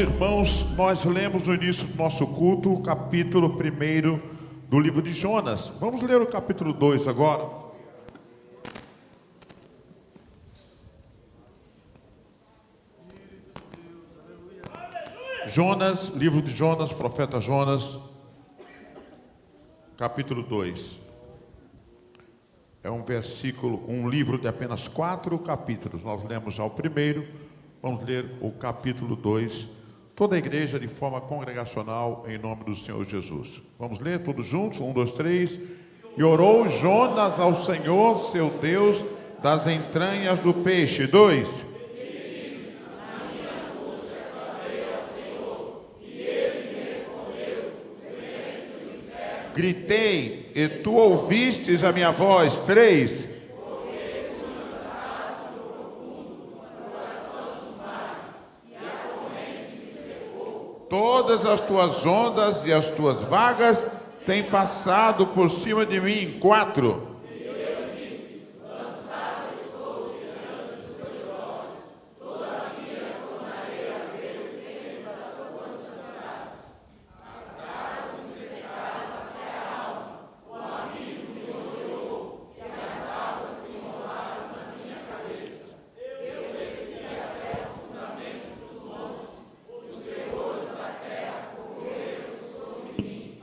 Irmãos, nós lemos no início do nosso culto o capítulo 1 do livro de Jonas. Vamos ler o capítulo 2 agora. Jonas, livro de Jonas, profeta Jonas, capítulo 2. É um livro de apenas 4 capítulos. Nós lemos já o primeiro, vamos ler o capítulo 2. Toda a igreja de forma congregacional, em nome do Senhor Jesus. Vamos ler todos juntos? 1, 2, 3. E orou Jonas ao Senhor, seu Deus, das entranhas do peixe. 2. Gritei, e tu ouvistes a minha voz. 3. Todas as tuas ondas e as tuas vagas têm passado por cima de mim. 4.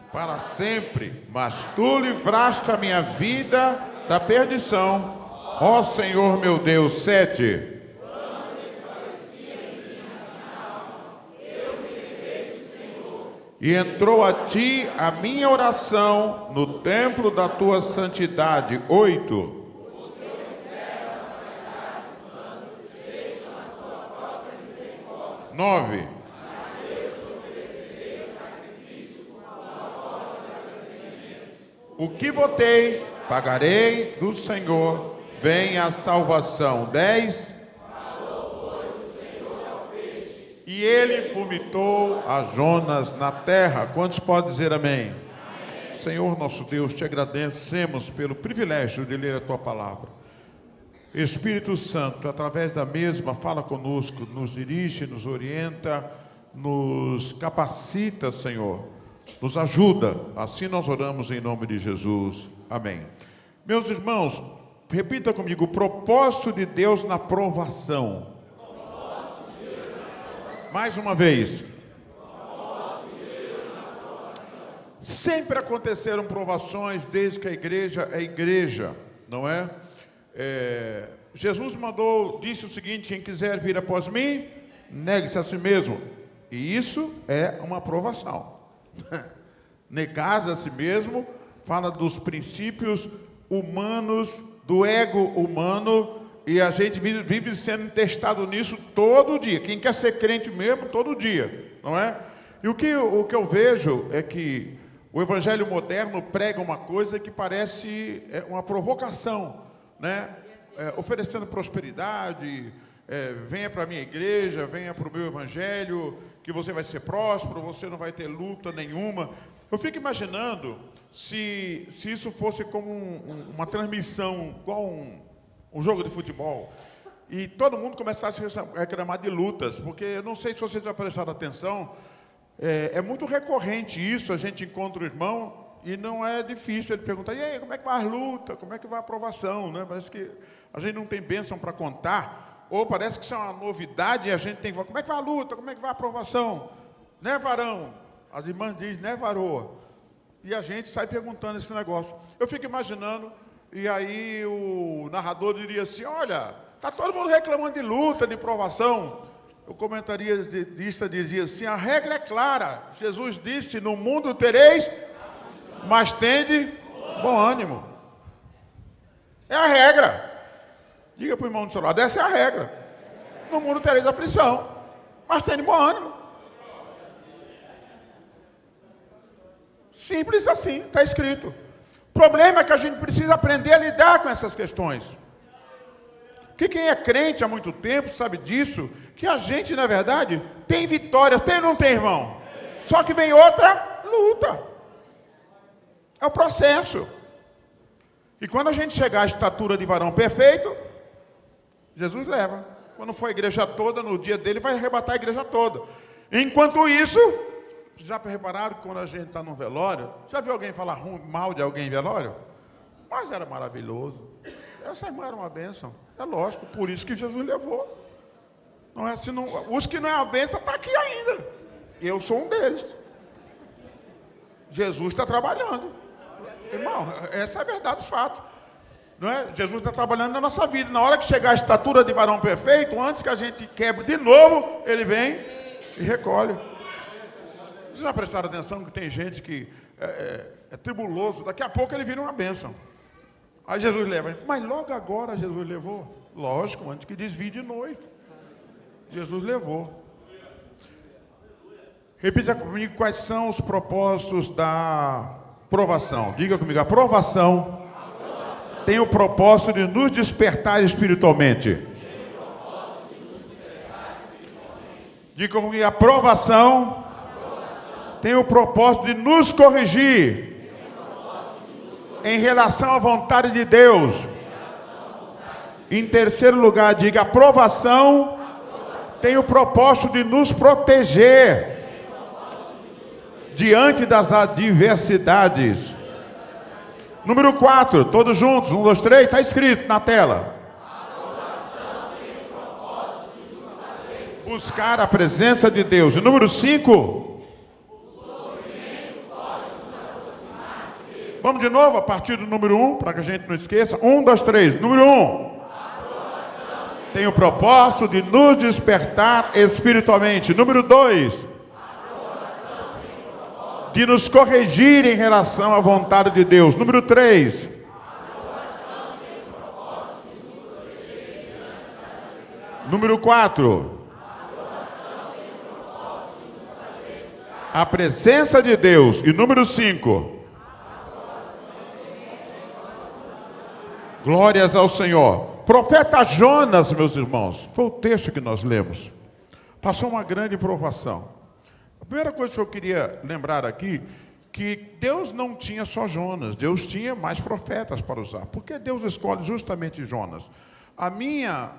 Para sempre, mas tu livraste a minha vida da perdição, ó Senhor meu Deus. 7. E entrou a ti a minha oração no templo da tua santidade. 8. 9. O que votei, pagarei do Senhor, vem a salvação. 10. E ele vomitou a Jonas na terra. Quantos podem dizer amém? Senhor nosso Deus, te agradecemos pelo privilégio de ler a tua palavra. Espírito Santo, através da mesma, fala conosco, nos dirige, nos orienta, nos capacita, Senhor. Nos ajuda, assim nós oramos em nome de Jesus, amém. Meus irmãos, repita comigo: o propósito de Deus na provação. Mais uma vez. Sempre aconteceram provações desde que a igreja é igreja, não é? Jesus disse o seguinte: quem quiser vir após mim, negue-se a si mesmo. E isso é uma provação. Negar a si mesmo fala dos princípios humanos, do ego humano, e a gente vive sendo testado nisso todo dia. Quem quer ser crente mesmo, todo dia, não é? E o que eu vejo é que o evangelho moderno prega uma coisa que parece uma provocação, né? Oferecendo prosperidade, venha para a minha igreja, venha para o meu evangelho, que você vai ser próspero, você não vai ter luta nenhuma. Eu fico imaginando se isso fosse como uma transmissão, igual um jogo de futebol, e todo mundo começasse a reclamar de lutas, porque eu não sei se vocês já prestaram atenção, é muito recorrente isso. A gente encontra o irmão e não é difícil ele perguntar: e aí, como é que vai a luta, como é que vai a aprovação, né? Parece que a gente não tem bênção para contar, ou parece que isso é uma novidade e a gente tem que falar: como é que vai a luta, como é que vai a aprovação, né, varão? As irmãs dizem, né, varoa? E a gente sai perguntando esse negócio. Eu fico imaginando, e aí o narrador diria assim: olha, está todo mundo reclamando de luta, de provação. O comentarista dizia assim: a regra é clara. Jesus disse: no mundo tereis, mas tende bom ânimo. É a regra. Diga para o irmão do seu lado: essa é a regra. No mundo tereis aflição, mas tende bom ânimo. Simples assim, está escrito. O problema é que a gente precisa aprender a lidar com essas questões. Que quem é crente há muito tempo sabe disso, que a gente, na verdade, tem vitórias. Tem ou não tem, irmão? Só que vem outra luta. É o processo. E quando a gente chegar à estatura de varão perfeito, Jesus leva. Quando for a igreja toda, no dia dele, vai arrebatar a igreja toda. Enquanto isso, já repararam que quando a gente está num velório, já viu alguém falar mal de alguém em velório? Mas era maravilhoso. Essa irmã era uma bênção. É lógico, por isso que Jesus levou. Não é assim, não, os que não é uma bênção estão aqui ainda. Eu sou um deles. Jesus está trabalhando. Irmão, essa é a verdade dos fatos. Não é? Jesus está trabalhando na nossa vida. Na hora que chegar a estatura de varão perfeito, antes que a gente quebre de novo, ele vem e recolhe. Vocês já prestaram atenção que tem gente que é tribuloso, daqui a pouco ele vira uma bênção. Aí Jesus leva. Mas logo agora Jesus levou. Lógico, antes que desvie de noivo. Jesus levou. Repita comigo quais são os propósitos da provação. Diga comigo, a provação tem o propósito de nos despertar espiritualmente. Diga comigo, a provação tem o propósito de nos corrigir em relação à vontade de Deus. Em terceiro lugar, diga, a provação tem o propósito de nos proteger diante das adversidades. Número 4, todos juntos, 1, 2, 3, está escrito na tela. Buscar a presença de Deus. E número 5. Vamos de novo a partir do número 1, para que a gente não esqueça. 1, 2, 3. Número 1. Tem o propósito de nos despertar espiritualmente. Número 2. De nos corrigir em relação à vontade de Deus. Número 3. Número 4. A presença de Deus. E número 5. Glórias ao Senhor. Profeta Jonas, meus irmãos, foi o texto que nós lemos. Passou uma grande provação. A primeira coisa que eu queria lembrar aqui, que Deus não tinha só Jonas, Deus tinha mais profetas para usar. Por que Deus escolhe justamente Jonas? A minha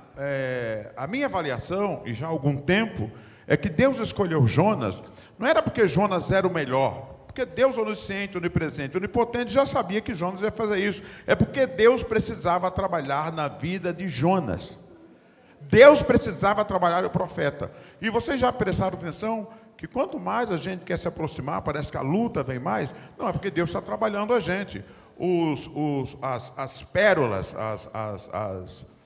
avaliação, e já há algum tempo, é que Deus escolheu Jonas, não era porque Jonas era o melhor, porque Deus onisciente, onipresente, onipotente, já sabia que Jonas ia fazer isso. É porque Deus precisava trabalhar na vida de Jonas. Deus precisava trabalhar o profeta. E vocês já prestaram atenção que quanto mais a gente quer se aproximar, parece que a luta vem mais. Não, é porque Deus está trabalhando a gente. As pérolas,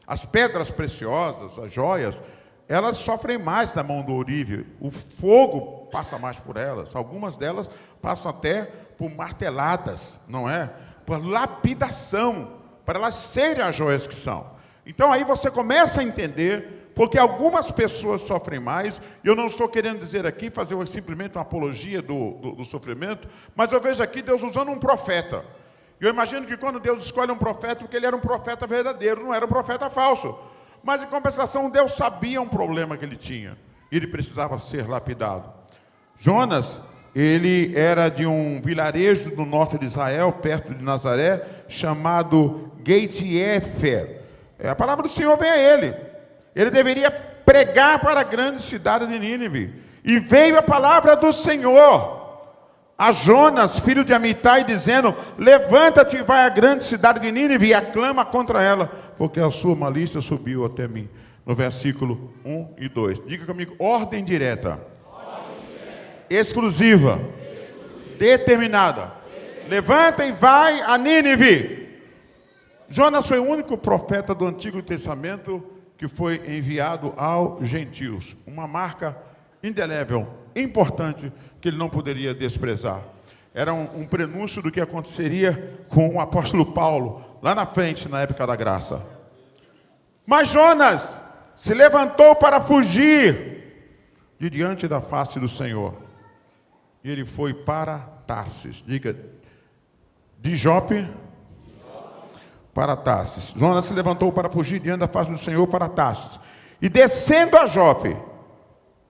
as pedras preciosas, as joias, elas sofrem mais da mão do ourive. O fogo passa mais por elas. Algumas delas passam até por marteladas, não é? Por lapidação, para elas serem as joias que são. Então aí você começa a entender porque algumas pessoas sofrem mais. Eu não estou querendo dizer aqui, fazer simplesmente uma apologia do sofrimento, mas eu vejo aqui Deus usando um profeta. Eu imagino que quando Deus escolhe um profeta, porque ele era um profeta verdadeiro, não era um profeta falso. Mas em compensação, Deus sabia um problema que ele tinha. E ele precisava ser lapidado. Jonas, ele era de um vilarejo do norte de Israel, perto de Nazaré, chamado Gate-Efer. A palavra do Senhor vem a ele. Ele deveria pregar para a grande cidade de Nínive. E veio a palavra do Senhor a Jonas, filho de Amitai, dizendo: levanta-te e vai à grande cidade de Nínive e aclama contra ela, porque a sua malícia subiu até mim. No versículo 1 e 2. Diga comigo, ordem direta. Exclusiva. Determinada. Levanta e vai a Nínive. Jonas foi o único profeta do Antigo Testamento que foi enviado aos gentios. Uma marca indelével, importante, que ele não poderia desprezar. Era um prenúncio do que aconteceria com o apóstolo Paulo, lá na frente, na época da graça. Mas Jonas se levantou para fugir de diante da face do Senhor. E ele foi para Tarsis. Diga, de Jope para Tarsis. Jonas se levantou para fugir diante da face do Senhor para Tarsis. E descendo a Jope,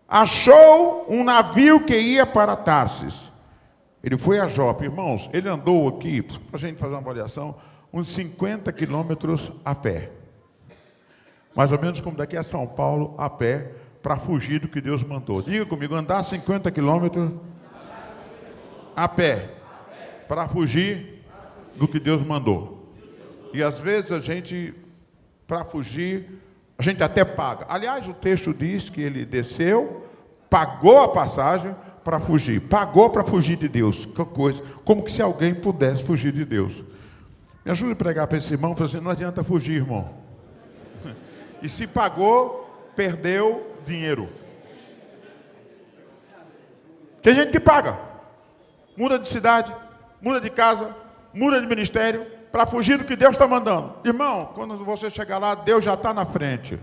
achou um navio que ia para Tarsis. Ele foi a Jope. Irmãos, ele andou aqui, para a gente fazer uma avaliação, uns 50 quilômetros a pé. Mais ou menos como daqui a São Paulo, a pé, para fugir do que Deus mandou. Diga comigo, andar 50 quilômetros a pé para fugir do que Deus mandou. E às vezes a gente, para fugir, a gente até paga. Aliás, o texto diz que ele desceu, pagou a passagem para fugir. Pagou para fugir de Deus. Que coisa. Como que se alguém pudesse fugir de Deus. Me ajude a pregar para esse irmão, falando assim, não adianta fugir, irmão. E se pagou, perdeu dinheiro. Tem gente que paga. Muda de cidade, muda de casa, muda de ministério, para fugir do que Deus está mandando. Irmão, quando você chegar lá, Deus já está na frente.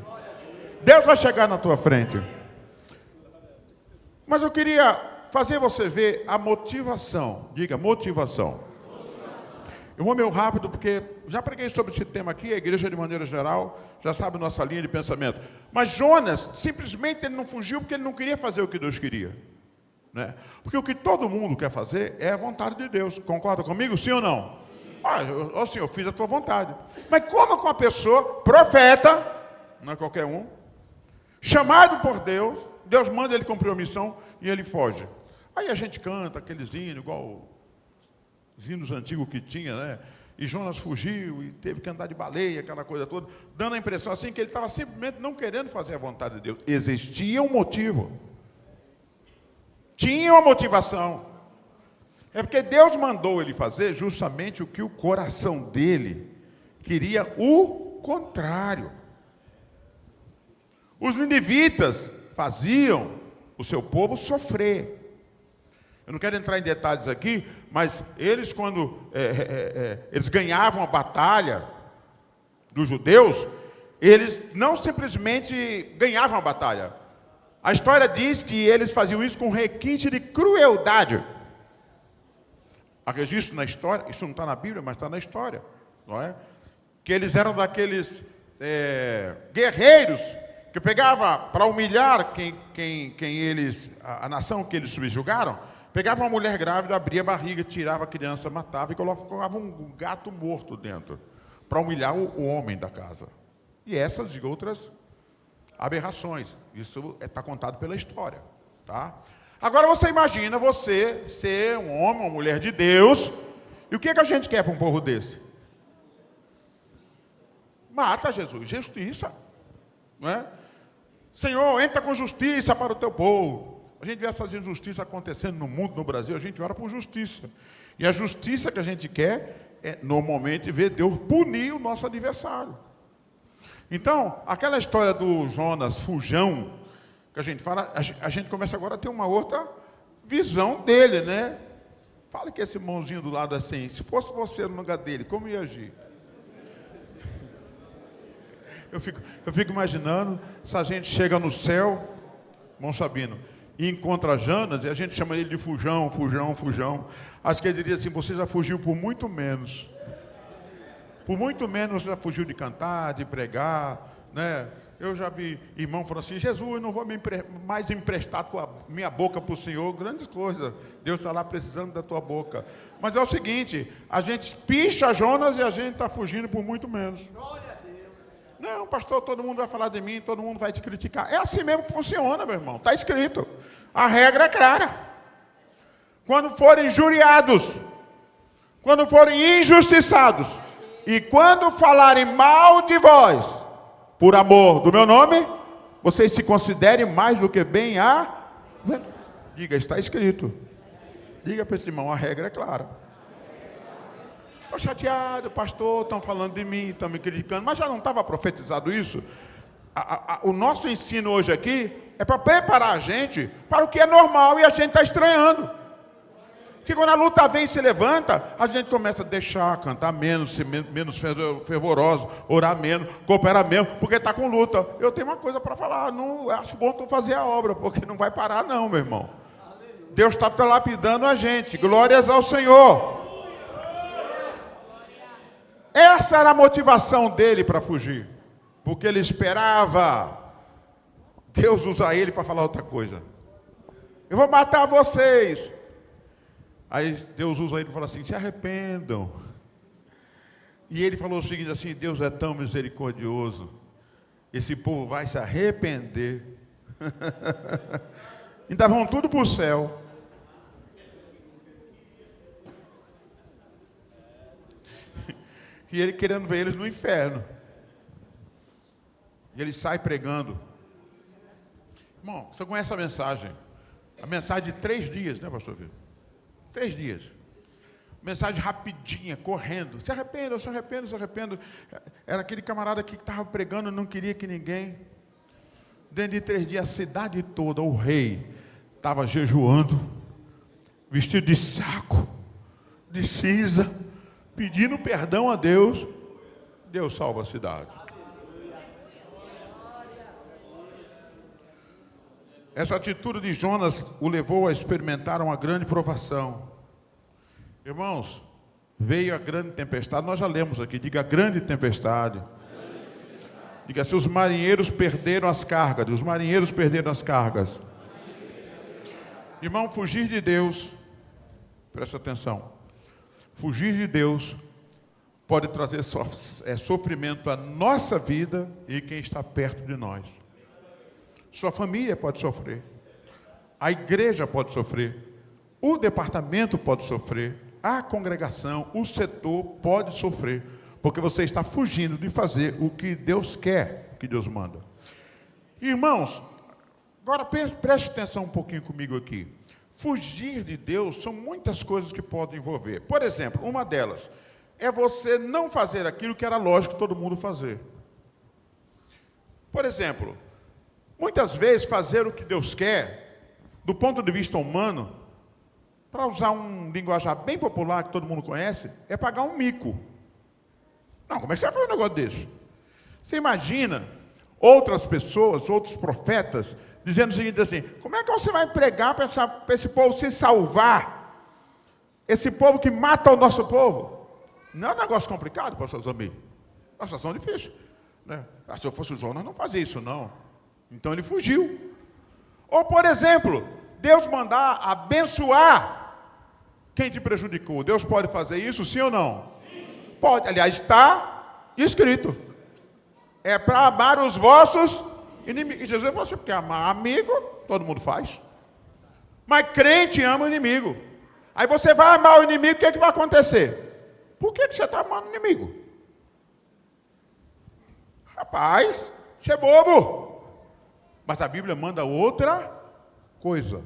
Deus vai chegar na tua frente. Mas eu queria fazer você ver a motivação. Diga, motivação. Eu vou meio rápido, porque já preguei sobre esse tema aqui, a igreja de maneira geral já sabe nossa linha de pensamento. Mas Jonas, simplesmente ele não fugiu porque ele não queria fazer o que Deus queria. Né? Porque o que todo mundo quer fazer é a vontade de Deus. Concorda comigo, sim ou não? Senhor, eu fiz a tua vontade. Mas como com uma pessoa, profeta, não é qualquer um, chamado por Deus, Deus manda ele cumprir a missão e ele foge. Aí a gente canta aqueles hinos, igual os hinos antigos que tinha, né? E Jonas fugiu e teve que andar de baleia, aquela coisa toda, dando a impressão assim que ele estava simplesmente não querendo fazer a vontade de Deus. Existia um motivo. Tinha uma motivação. É porque Deus mandou ele fazer justamente o que o coração dele queria, o contrário. Os ninivitas faziam o seu povo sofrer. Eu não quero entrar em detalhes aqui, mas eles quando eles ganhavam a batalha dos judeus, eles não simplesmente ganhavam a batalha. A história diz que eles faziam isso com requinte de crueldade. Há registro na história, isso não está na Bíblia, mas está na história, não é? Que eles eram daqueles guerreiros que pegava para humilhar a nação que eles subjugaram, pegava uma mulher grávida, abria a barriga, tirava a criança, matava e colocava um gato morto dentro, para humilhar o homem da casa. E essas e outras aberrações. Isso está contado pela história, tá? Agora você imagina você ser um homem, uma mulher de Deus, e o que a gente quer para um povo desse? Mata Jesus, justiça, não é? Senhor, entra com justiça para o teu povo. A gente vê essas injustiças acontecendo no mundo, no Brasil, a gente ora por justiça. E a justiça que a gente quer é, normalmente, ver Deus punir o nosso adversário. Então, aquela história do Jonas fujão, que a gente fala, a gente começa agora a ter uma outra visão dele, né? Fala que esse irmãozinho do lado assim, se fosse você no lugar dele, como ia agir? Eu fico imaginando se a gente chega no céu, irmão Sabino, e encontra Jonas, e a gente chama ele de fujão, fujão, fujão. Acho que ele diria assim, você já fugiu por muito menos. Por muito menos você já fugiu de cantar, de pregar, né? Eu já vi irmão falando assim, Jesus, eu não vou mais emprestar minha boca para o Senhor, grandes coisas. Deus está lá precisando da tua boca. Mas é o seguinte, a gente picha Jonas e a gente está fugindo por muito menos. Não, pastor, todo mundo vai falar de mim, todo mundo vai te criticar. É assim mesmo que funciona, meu irmão. Está escrito. A regra é clara. Quando forem injuriados, quando forem injustiçados, e quando falarem mal de vós, por amor do meu nome, vocês se considerem mais do que bem a... Diga, está escrito. Diga para esse irmão, a regra é clara. Estou chateado, pastor, estão falando de mim, estão me criticando, mas já não estava profetizado isso? O nosso ensino hoje aqui é para preparar a gente para o que é normal e a gente está estranhando. Porque quando a luta vem e se levanta, a gente começa a deixar, cantar menos, ser menos fervoroso, orar menos, cooperar menos, porque está com luta. Eu tenho uma coisa para falar, não acho bom tu fazer a obra, porque não vai parar não, meu irmão. Deus está lapidando a gente, glórias ao Senhor. Essa era a motivação dele para fugir, porque ele esperava Deus usar ele para falar outra coisa. Eu vou matar vocês. Aí Deus usa ele e fala assim, se arrependam. E ele falou o seguinte assim, Deus é tão misericordioso, esse povo vai se arrepender. Ainda vão tudo para o céu. E ele querendo ver eles no inferno. E ele sai pregando. Irmão, você conhece a mensagem? A mensagem de 3 dias, né, pastor Vitor? 3 dias. Mensagem rapidinha, correndo. Se arrependa, se arrependa, se arrependa. Era aquele camarada que estava pregando, não queria que ninguém. Dentro de 3 dias, a cidade toda, o rei, estava jejuando, vestido de saco, de cinza, pedindo perdão a Deus. Deus salva a cidade. Essa atitude de Jonas o levou a experimentar uma grande provação. Irmãos, veio a grande tempestade, nós já lemos aqui, diga grande tempestade. Diga assim, os marinheiros perderam as cargas, os marinheiros perderam as cargas. Irmão, fugir de Deus, presta atenção, fugir de Deus pode trazer sofrimento à nossa vida e quem está perto de nós. Sua família pode sofrer, a igreja pode sofrer, o departamento pode sofrer, a congregação, o setor pode sofrer, porque você está fugindo de fazer o que Deus quer, o que Deus manda. Irmãos, agora preste atenção um pouquinho comigo aqui. Fugir de Deus são muitas coisas que podem envolver. Por exemplo, uma delas é você não fazer aquilo que era lógico todo mundo fazer. Por exemplo, muitas vezes fazer o que Deus quer, do ponto de vista humano, para usar um linguajar bem popular que todo mundo conhece, é pagar um mico. Não, como é que você vai fazer um negócio desse? Você imagina outras pessoas, outros profetas, dizendo o seguinte assim, como é que você vai pregar para esse povo se salvar? Esse povo que mata o nosso povo? Não é um negócio complicado, pastor Zamir. É uma situação difícil, né? Se eu fosse o Jonas, não fazia isso não. Então ele fugiu. Ou, por exemplo, Deus mandar abençoar quem te prejudicou. Deus pode fazer isso, sim ou não? Sim. Pode. Aliás, está escrito. É para amar os vossos inimigos. E Jesus falou assim, porque amar amigo, todo mundo faz. Mas crente ama o inimigo. Aí você vai amar o inimigo, o que é que vai acontecer? Por que você está amando o inimigo? Rapaz, você é bobo. Mas a Bíblia manda outra coisa.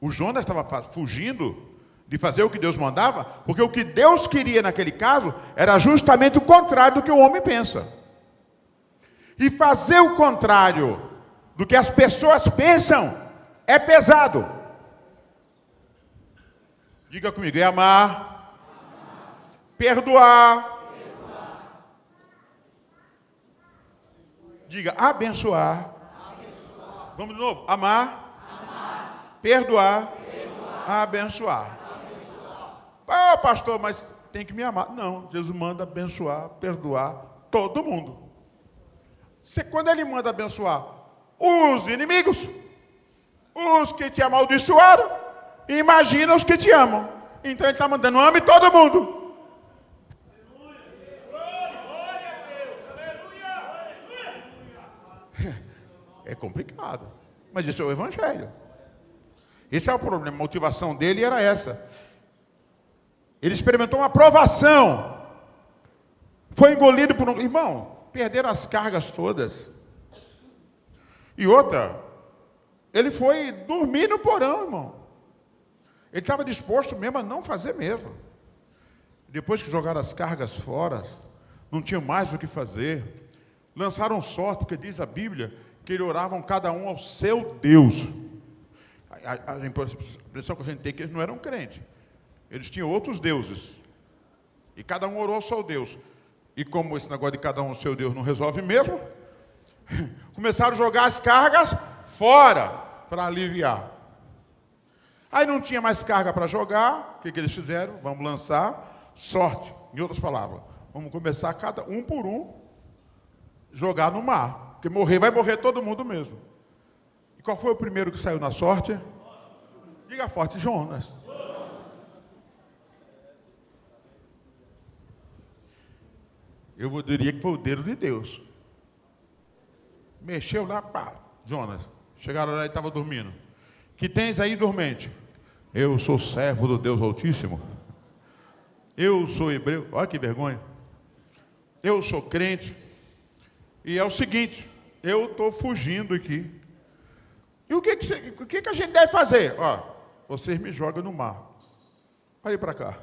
O Jonas estava fugindo de fazer o que Deus mandava, porque o que Deus queria naquele caso era justamente o contrário do que o homem pensa. E fazer o contrário do que as pessoas pensam é pesado. Diga comigo, é amar, perdoar. Diga, abençoar. Vamos de novo, amar, perdoar, abençoar. Ah, pastor, mas tem que me amar. Não, Jesus manda abençoar, perdoar todo mundo. Quando ele manda abençoar os inimigos, os que te amaldiçoaram, imagina os que te amam. Então ele está mandando, ame todo mundo. É complicado, mas isso é o evangelho. Esse é o problema, a motivação dele era essa. Ele experimentou uma provação, foi engolido por um... Irmão, perderam as cargas todas. E outra, ele foi dormir no porão, irmão. Ele estava disposto mesmo a não fazer mesmo. Depois que jogaram as cargas fora, não tinha mais o que fazer. Lançaram sorte, porque diz a Bíblia que eles oravam cada um ao seu Deus. A impressão que a gente tem é que eles não eram crentes. Eles tinham outros deuses. E cada um orou ao seu Deus. E como esse negócio de cada um ao seu Deus não resolve mesmo, começaram a jogar as cargas fora para aliviar. Aí não tinha mais carga para jogar, o que eles fizeram? Vamos lançar sorte. Em outras palavras, vamos começar cada um por um jogar no mar. Porque morrer, vai morrer todo mundo mesmo. E qual foi o primeiro que saiu na sorte? Diga forte, Jonas. Eu diria que foi o dedo de Deus. Mexeu lá, pá, Jonas. Chegaram lá e estava dormindo. Que tens aí, dormente? Eu sou servo do Deus Altíssimo. Eu sou hebreu. Olha que vergonha. Eu sou crente. E é o seguinte, eu estou fugindo aqui. E o que a gente deve fazer? Ó, vocês me jogam no mar. Olha para cá.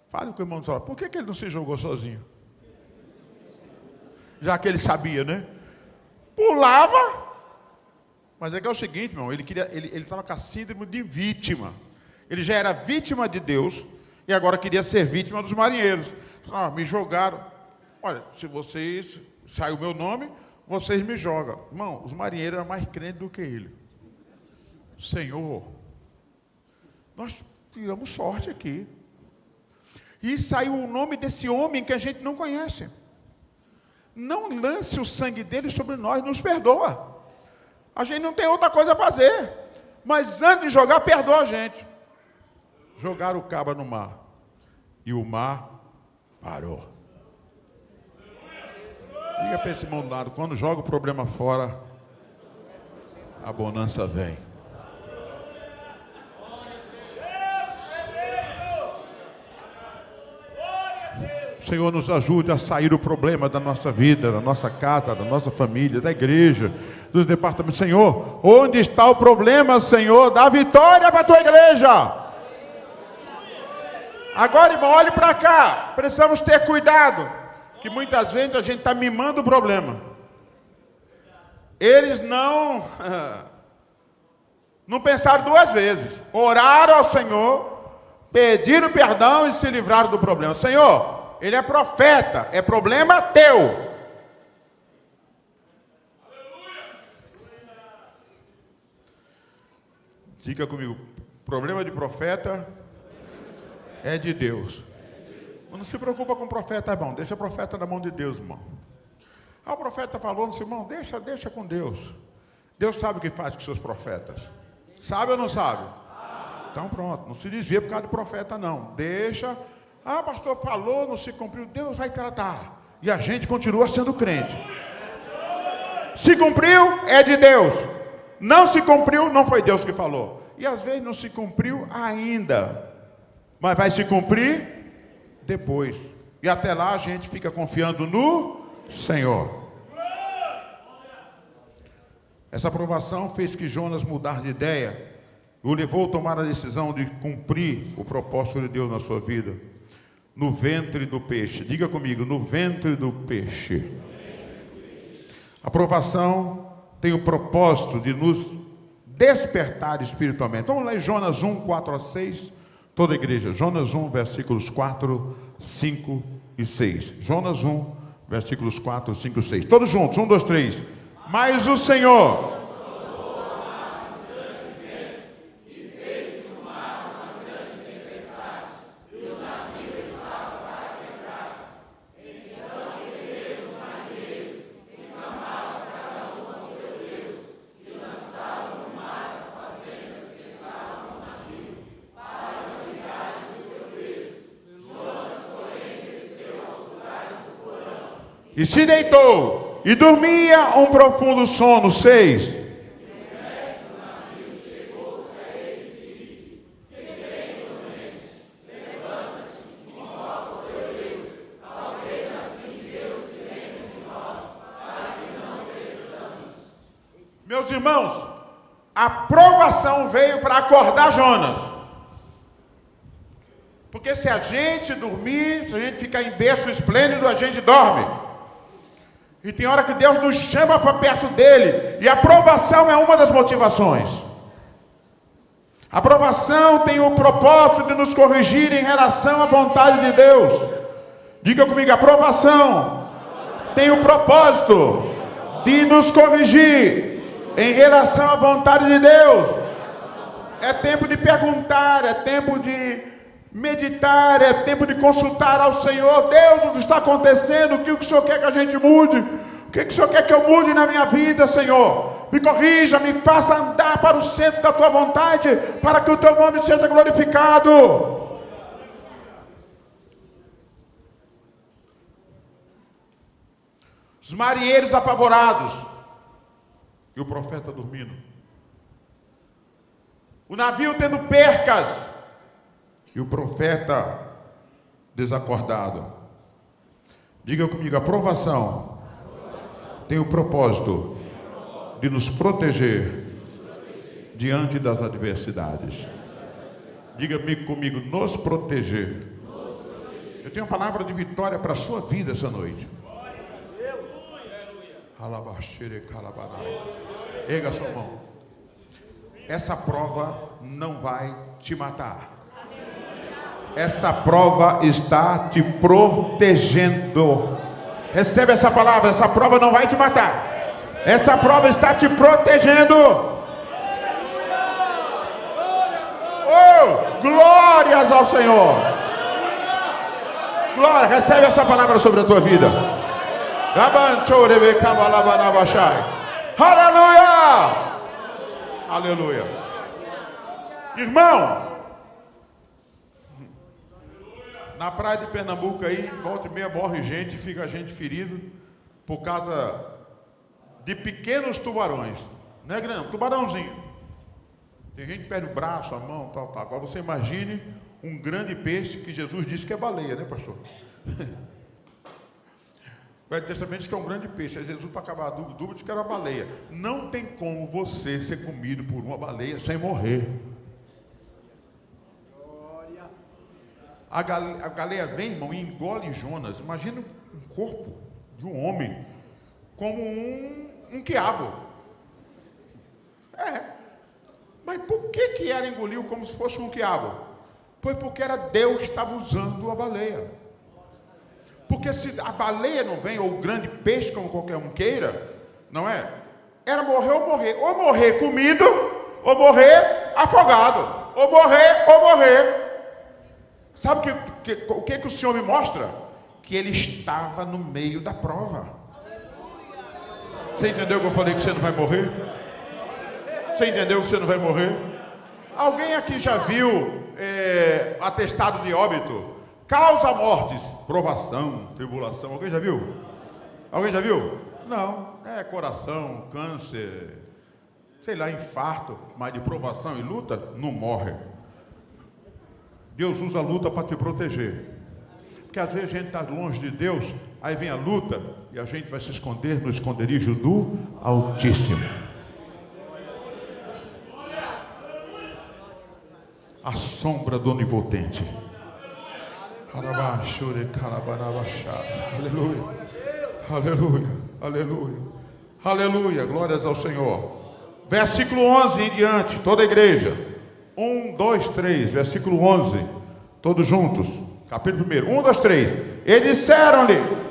Fale com o irmão do seu lado. Por que ele não se jogou sozinho? Já que ele sabia, né? Pulava. Mas é que é o seguinte, irmão, ele estava com a síndrome de vítima. Ele já era vítima de Deus e agora queria ser vítima dos marinheiros. Ah, me jogaram. Olha, se vocês, sai o meu nome, vocês me jogam. Irmão, os marinheiros eram mais crentes do que ele. Senhor, nós tiramos sorte aqui. E saiu o nome desse homem que a gente não conhece. Não lance o sangue dele sobre nós, nos perdoa. A gente não tem outra coisa a fazer. Mas antes de jogar, perdoa a gente. Jogaram o cabra no mar. E o mar parou. Diga para esse irmão do lado, quando joga o problema fora, a bonança vem. O Senhor nos ajude a sair do problema da nossa vida, da nossa casa, da nossa família, da igreja, dos departamentos. Senhor, onde está o problema, Senhor? Dá vitória para a tua igreja. Agora, irmão, olhe para cá. Precisamos ter cuidado, que muitas vezes a gente está mimando o problema. Eles não pensaram duas vezes. Oraram ao Senhor, pediram perdão e se livraram do problema. Senhor, ele é profeta, é problema teu. Diga comigo, problema de profeta é de Deus. Não se preocupa com o profeta, irmão. Deixa o profeta na mão de Deus, irmão. O profeta falou, irmão, deixa com Deus. Deus sabe o que faz com seus profetas. Sabe ou não sabe? Então pronto, não se desvia por causa do profeta, não. Deixa. Pastor falou, não se cumpriu. Deus vai tratar. E a gente continua sendo crente. Se cumpriu, é de Deus. Não se cumpriu, não foi Deus que falou. E às vezes não se cumpriu ainda. Mas vai se cumprir depois. E até lá a gente fica confiando no Senhor. Essa aprovação fez que Jonas mudar de ideia. O levou a tomar a decisão de cumprir o propósito de Deus na sua vida. No ventre do peixe. Diga comigo, no ventre do peixe. A aprovação tem o propósito de nos despertar espiritualmente. Vamos lá em Jonas 1, 4 a 6. Toda a igreja. Jonas 1, versículos 4, 5 e 6. Jonas 1, versículos 4, 5 e 6. Todos juntos, 1, 2, 3. Mas o Senhor... E se deitou, e dormia um profundo sono. 6. Meus irmãos, a provação veio para acordar Jonas. Porque se a gente dormir, se a gente ficar em berço esplêndido, a gente dorme. E tem hora que Deus nos chama para perto dele. E a aprovação é uma das motivações. A aprovação tem o propósito de nos corrigir em relação à vontade de Deus. Diga comigo, a aprovação tem o propósito de nos corrigir em relação à vontade de Deus. É tempo de perguntar, é tempo de meditar, é tempo de consultar ao Senhor. Deus, o que está acontecendo? O que o Senhor quer que a gente mude? O que o Senhor quer que eu mude na minha vida, Senhor? Me corrija, me faça andar para o centro da tua vontade, para que o teu nome seja glorificado. Os marinheiros apavorados e o profeta dormindo. O navio tendo percas e o profeta desacordado. Diga comigo, a provação tem o propósito de nos proteger diante das adversidades. Diga comigo, nos proteger. Eu tenho uma palavra de vitória para a sua vida essa noite. Erga sua mão. Essa prova não vai te matar. Essa prova está te protegendo. Recebe essa palavra, essa prova não vai te matar. Essa prova está te protegendo. Oh, glórias ao Senhor. Glória, recebe essa palavra sobre a tua vida. Aleluia! Aleluia! Irmão, na praia de Pernambuco aí, volta e meia morre gente, fica gente ferido por causa de pequenos tubarões. Não é grande, tubarãozinho. Tem gente que perde o braço, a mão, tal. Agora você imagine um grande peixe que Jesus disse que é baleia, né, pastor? O Velho Testamento diz que é um grande peixe. Aí Jesus, para acabar a dúvida, disse que era uma baleia. Não tem como você ser comido por uma baleia sem morrer. A baleia vem, irmão, e engole Jonas. Imagina um corpo de um homem como um quiabo. Mas por que ela engoliu como se fosse um quiabo? Pois porque era Deus que estava usando a baleia. Porque se a baleia não vem, ou o grande peixe, como qualquer um queira, não é? Era morrer ou morrer. Ou morrer comido, ou morrer afogado. Ou morrer. Sabe o que o Senhor me mostra? Que ele estava no meio da prova. Você entendeu que eu falei que você não vai morrer? Você entendeu que você não vai morrer? Alguém aqui já viu atestado de óbito? Causa mortes, provação, tribulação. Alguém já viu? Alguém já viu? Não. É coração, câncer, sei lá, infarto, mas de provação e luta, não morre. Deus usa a luta para te proteger. Porque às vezes a gente está longe de Deus, aí vem a luta e a gente vai se esconder no esconderijo do Altíssimo. A sombra do Onipotente. Aleluia, aleluia, aleluia, aleluia, glórias ao Senhor. Versículo 11 em diante, toda a igreja. 1, 2, 3, versículo 11, todos juntos, capítulo 1, 1, 2, 3. E disseram-lhe: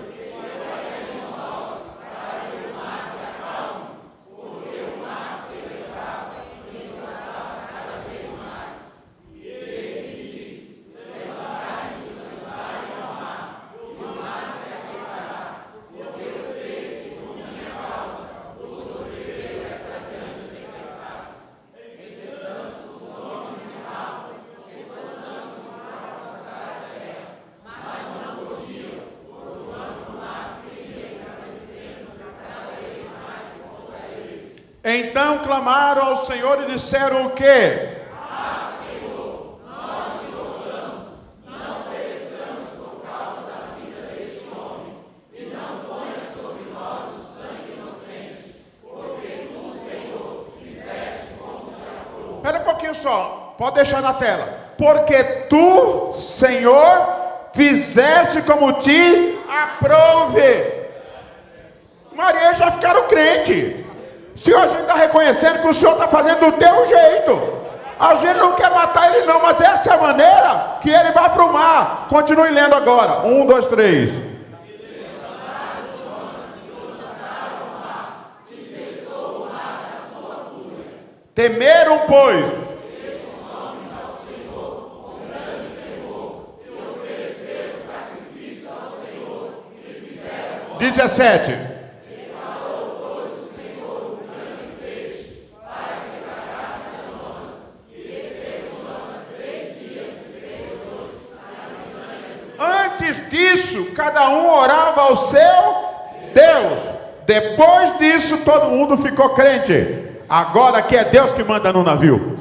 então clamaram ao Senhor e disseram o quê? Senhor, nós te rogamos, não pereçamos por causa da vida deste homem, e não ponha sobre nós o sangue inocente, porque tu, Senhor, fizeste como te aprouve. Espera um pouquinho só, pode deixar na tela. Porque tu, Senhor, fizeste como te aprouve. Maria já ficaram crente. Senhor, a gente está reconhecendo que o Senhor está fazendo do teu jeito. A gente não quer matar ele não, mas essa é a maneira que ele vai para o mar. Continue lendo agora. 1, 2, 3. Temeram, pois. 17. Antes disso, cada um orava ao seu Deus. Depois disso, todo mundo ficou crente. Agora que é Deus que manda no navio.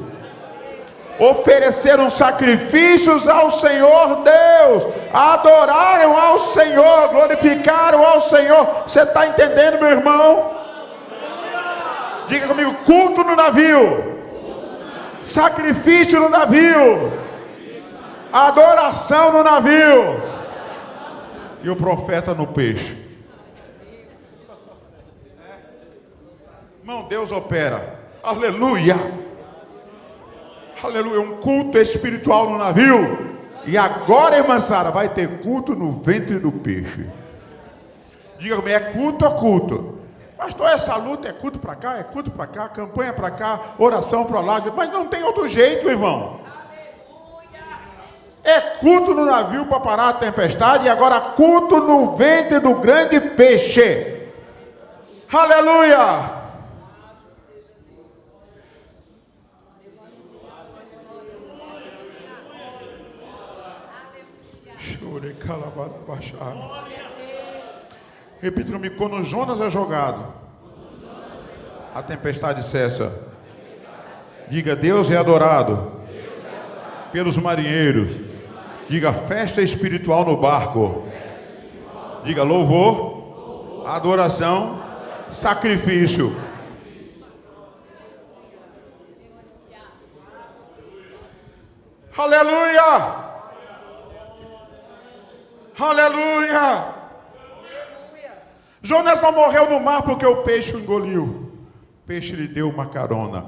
Ofereceram sacrifícios ao Senhor Deus, adoraram ao Senhor, glorificaram ao Senhor. Você está entendendo, meu irmão? Diga comigo: culto no navio, sacrifício no navio, adoração no navio, e o profeta no peixe. Irmão, Deus opera. Aleluia. Aleluia, um culto espiritual no navio. E agora, irmã Sara, vai ter culto no ventre do peixe. Diga-me, é culto ou culto? Pastor, essa luta é culto para cá, é culto para cá, campanha para cá, oração para lá. Mas não tem outro jeito, irmão. É culto no navio para parar a tempestade. E agora culto no ventre do grande peixe. Aleluia. Repita comigo: quando Jonas é jogado, a tempestade cessa. Diga: Deus é adorado pelos marinheiros. Diga: festa espiritual no barco. Diga: louvor, adoração, sacrifício. Aleluia. Aleluia! Jonas não morreu no mar porque o peixe o engoliu. O peixe lhe deu uma carona.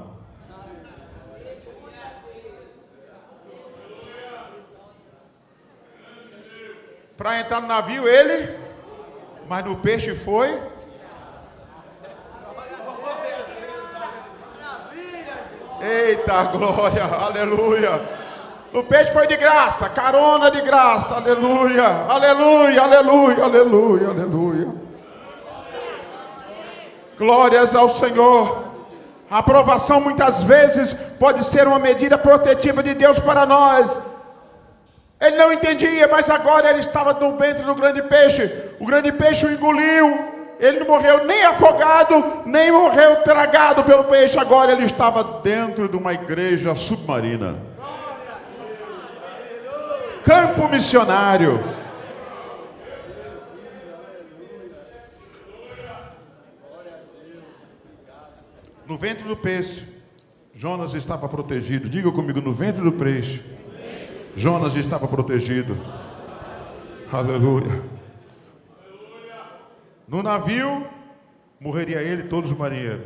Para entrar no navio ele, mas no peixe foi. Eita glória, aleluia! O peixe foi de graça, carona de graça, aleluia, aleluia, aleluia, aleluia, aleluia. Glórias ao Senhor. A aprovação muitas vezes pode ser uma medida protetiva de Deus para nós. Ele não entendia, mas agora ele estava no ventre do grande peixe. O grande peixe o engoliu. Ele não morreu nem afogado, nem morreu tragado pelo peixe. Agora ele estava dentro de uma igreja submarina. Campo missionário. No ventre do peixe, Jonas estava protegido. Diga comigo: no ventre do peixe, Jonas estava protegido. Aleluia. No navio, morreria ele e todos os marinheiros.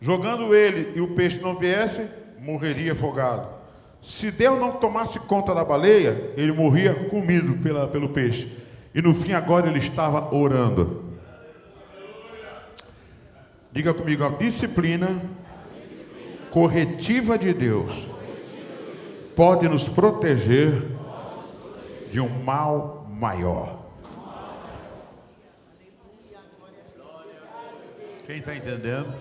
Jogando ele e o peixe não viesse, morreria afogado. Se Deus não tomasse conta da baleia, ele morria comido pelo peixe. E no fim agora ele estava orando. Diga comigo: a disciplina corretiva de Deus pode nos proteger de um mal maior. Quem está entendendo?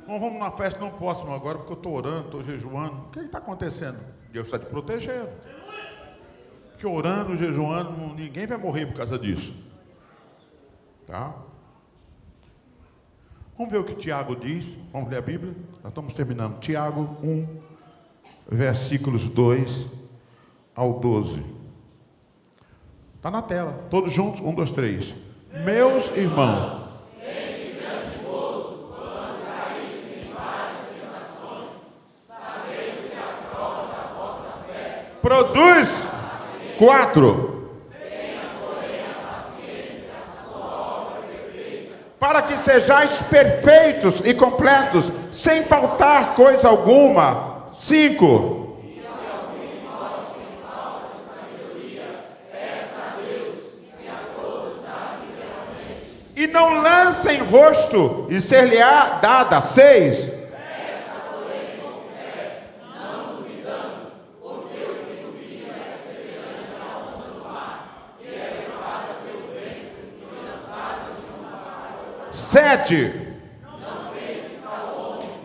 Não vamos na festa, não posso agora, porque eu estou orando, estou jejuando. O que está acontecendo? Deus está te protegendo. Porque orando, jejuando, ninguém vai morrer por causa disso. Tá? Vamos ver o que Tiago diz. Vamos ler a Bíblia? Nós estamos terminando. Tiago 1, versículos 2 ao 12. Está na tela. Todos juntos? 1, 2, 3. Meus irmãos, produz 4. Para que sejais perfeitos e completos, sem faltar coisa alguma. 5. E não lancem rosto, e ser-lhe-á dada. 6.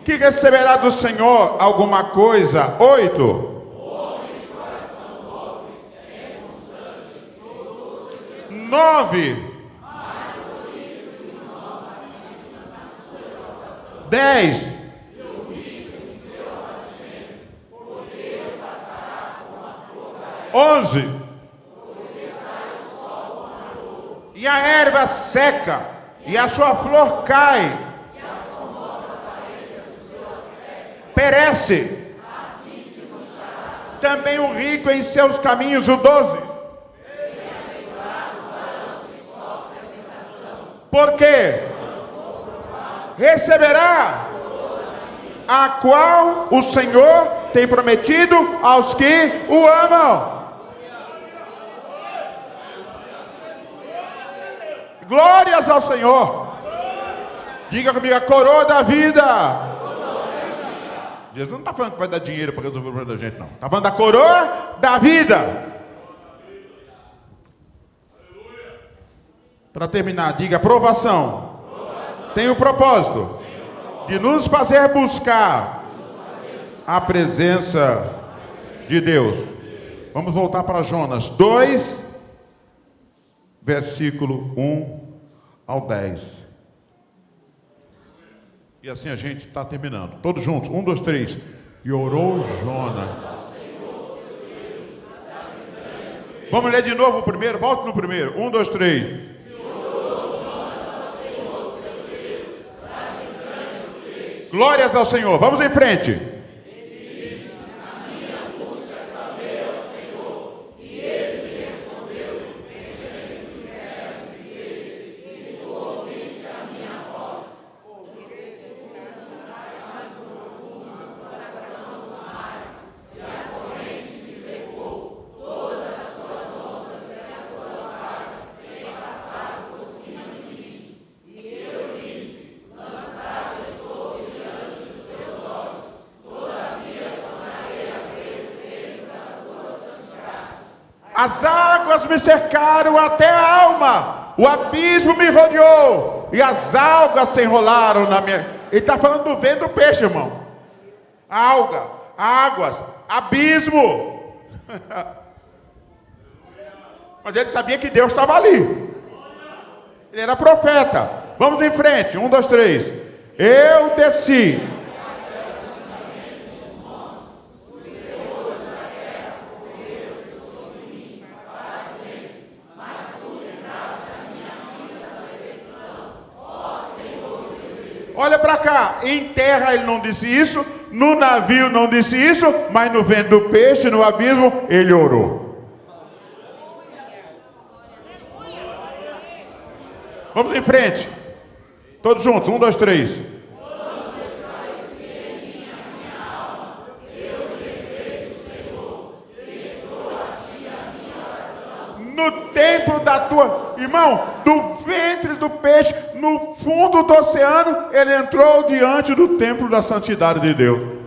Que receberá do Senhor alguma coisa. 8. 9. 10. 11. E a erva seca, e a sua flor cai, perece. Também o rico em seus caminhos, o 12. Por quê? Receberá a qual o Senhor tem prometido aos que o amam. Glórias ao Senhor. Diga comigo, a coroa da vida. Jesus não está falando que vai dar dinheiro para resolver o problema da gente, não. Está falando da coroa da vida. Para terminar, diga aprovação. Tem o propósito de nos fazer buscar a presença de Deus. Vamos voltar para Jonas 2, versículo 1 ao 10. E assim a gente está terminando. Todos juntos, 1, 2, 3. E orou Jonas. Vamos ler de novo o primeiro, volte no primeiro. 1, 2, 3. Glórias ao Senhor. Vamos em frente. As águas me cercaram até a alma, o abismo me rodeou, e as algas se enrolaram na minha... Ele está falando do vento do peixe, irmão. Alga, águas, abismo. Mas ele sabia que Deus estava ali. Ele era profeta. Vamos em frente, 1, 2, 3. Eu desci. Olha para cá, em terra ele não disse isso, no navio não disse isso, mas no vento do peixe, no abismo, ele orou. Vamos em frente, todos juntos, 1, 2, 3. No templo da tua... Irmão, do ventre do peixe, no fundo do oceano, ele entrou diante do templo da santidade de Deus.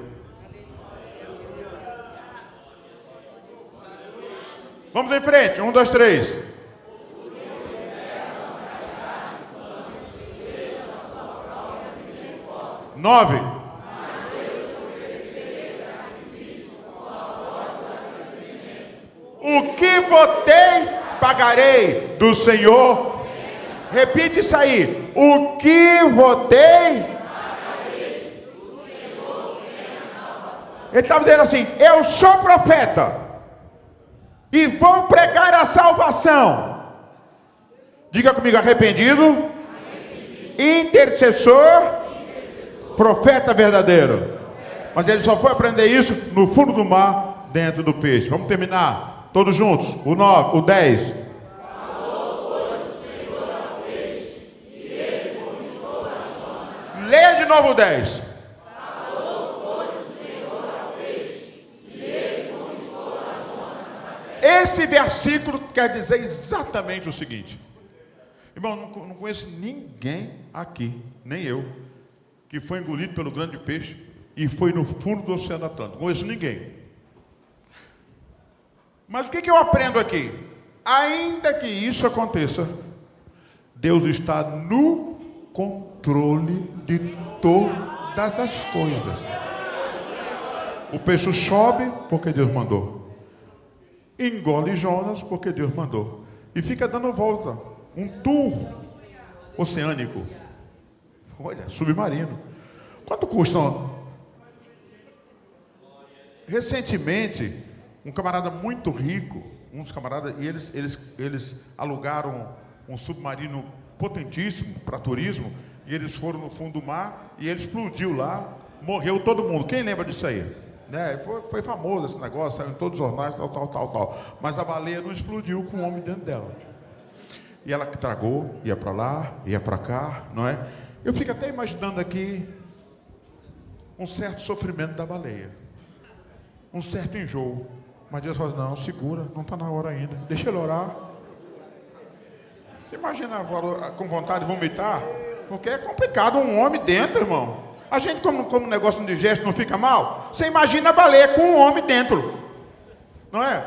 Vamos em frente, 1, 2, 3. Nove. O que votei, pagarei do Senhor. Repite isso aí. O que votei, pagarei do Senhor. Ele estava dizendo assim: eu sou profeta e vou pregar a salvação. Diga comigo, arrependido, intercessor, profeta verdadeiro. Mas ele só foi aprender isso no fundo do mar, dentro do peixe. Vamos terminar. Todos juntos, o 9, o 10. Falou, pois, o Senhor ao peixe, e ele vomitou a Jonas. Leia de novo o 10. Falou, pois, o Senhor ao peixe, e ele vomitou a Jonas na terra. Esse versículo quer dizer exatamente o seguinte. Irmão, não conheço ninguém aqui, nem eu, que foi engolido pelo grande peixe e foi no fundo do Oceano Atlântico. Não conheço ninguém. Mas o que eu aprendo aqui? Ainda que isso aconteça, Deus está no controle de todas as coisas. O peixe sobe porque Deus mandou. Engole Jonas porque Deus mandou. e fica dando volta. Um tour oceânico. Olha, submarino. Quanto custa? Recentemente, um camarada muito rico, uns camaradas, e eles alugaram um submarino potentíssimo para turismo, e eles foram no fundo do mar, e ele explodiu lá, morreu todo mundo. Quem lembra disso aí? Né? Foi famoso esse negócio, saiu em todos os jornais, tal. Mas a baleia não explodiu com o homem dentro dela. E ela que tragou, ia para lá, ia para cá, não é? Eu fico até imaginando aqui um certo sofrimento da baleia, um certo enjoo. Mas Deus fala, não, segura, não está na hora ainda, deixa ele orar. Você imagina agora com vontade de vomitar? Porque é complicado um homem dentro, irmão. A gente, como um negócio indigesto, não fica mal? Você imagina a baleia com um homem dentro, não é?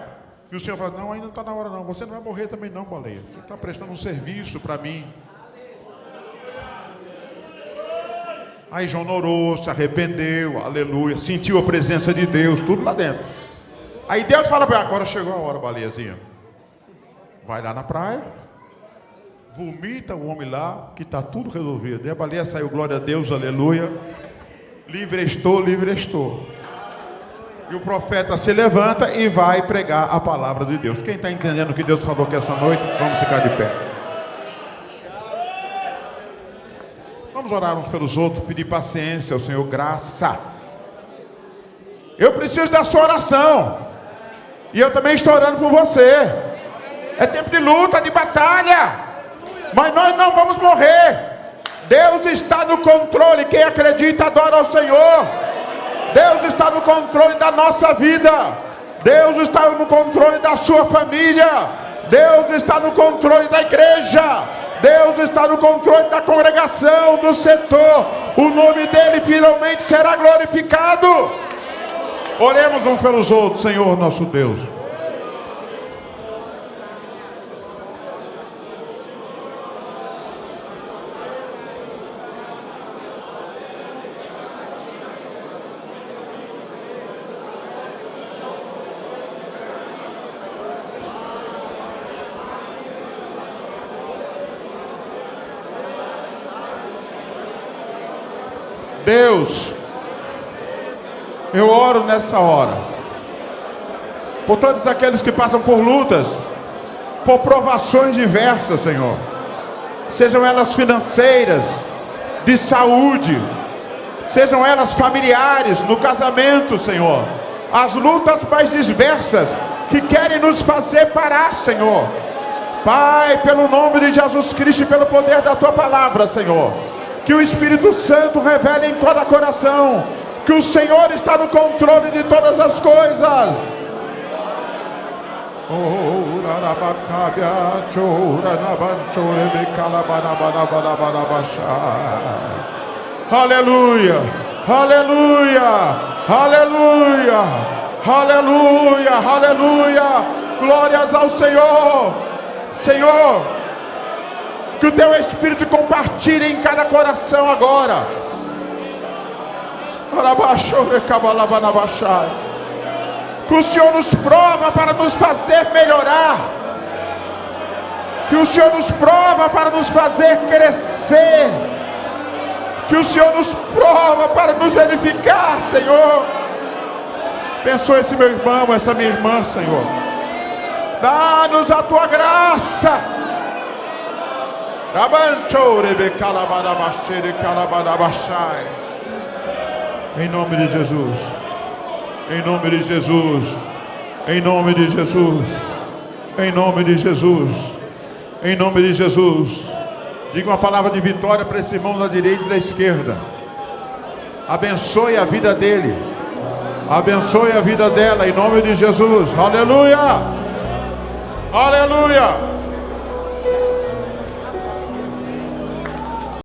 E o Senhor fala, não, ainda não está na hora não, você não vai morrer também não, baleia. Você está prestando um serviço para mim. Aí João orou, se arrependeu, aleluia, sentiu a presença de Deus, tudo lá dentro. Aí Deus fala para ele, agora chegou a hora, baleiazinha. Vai lá na praia, vomita o homem lá, que está tudo resolvido. E a baleia saiu, glória a Deus, aleluia. Livre estou. E o profeta se levanta e vai pregar a palavra de Deus. Quem está entendendo o que Deus falou aqui essa noite, vamos ficar de pé. Vamos orar uns pelos outros, pedir paciência ao Senhor, graça. Eu preciso da sua oração. E eu também estou orando por você. É tempo de luta, de batalha. Mas nós não vamos morrer. Deus está no controle. Quem acredita, adora ao Senhor. Deus está no controle da nossa vida. Deus está no controle da sua família. Deus está no controle da igreja. Deus está no controle da congregação, do setor. O nome dele finalmente será glorificado. Oremos uns pelos outros, Senhor nosso Deus. Deus, eu oro nessa hora por todos aqueles que passam por lutas, por provações diversas, Senhor, sejam elas financeiras, de saúde, sejam elas familiares, no casamento, Senhor, as lutas mais diversas que querem nos fazer parar, Senhor. Pai, pelo nome de Jesus Cristo e pelo poder da Tua palavra, Senhor, que o Espírito Santo revele em cada coração que o Senhor está no controle de todas as coisas. Aleluia, aleluia, aleluia, aleluia, aleluia. Glórias ao Senhor. Senhor, que o Teu Espírito compartilhe em cada coração agora. Que o Senhor nos prova para nos fazer melhorar. Que o Senhor nos prova para nos fazer crescer. Que o Senhor nos prova para nos edificar, Senhor. Abençoa esse meu irmão, essa minha irmã, Senhor. Dá-nos a Tua graça. Em nome de Jesus. Em nome de Jesus. Em nome de Jesus. Em nome de Jesus. Em nome de Jesus. Diga uma palavra de vitória para esse irmão da direita e da esquerda. Abençoe a vida dele. Abençoe a vida dela. Em nome de Jesus. Aleluia. Aleluia.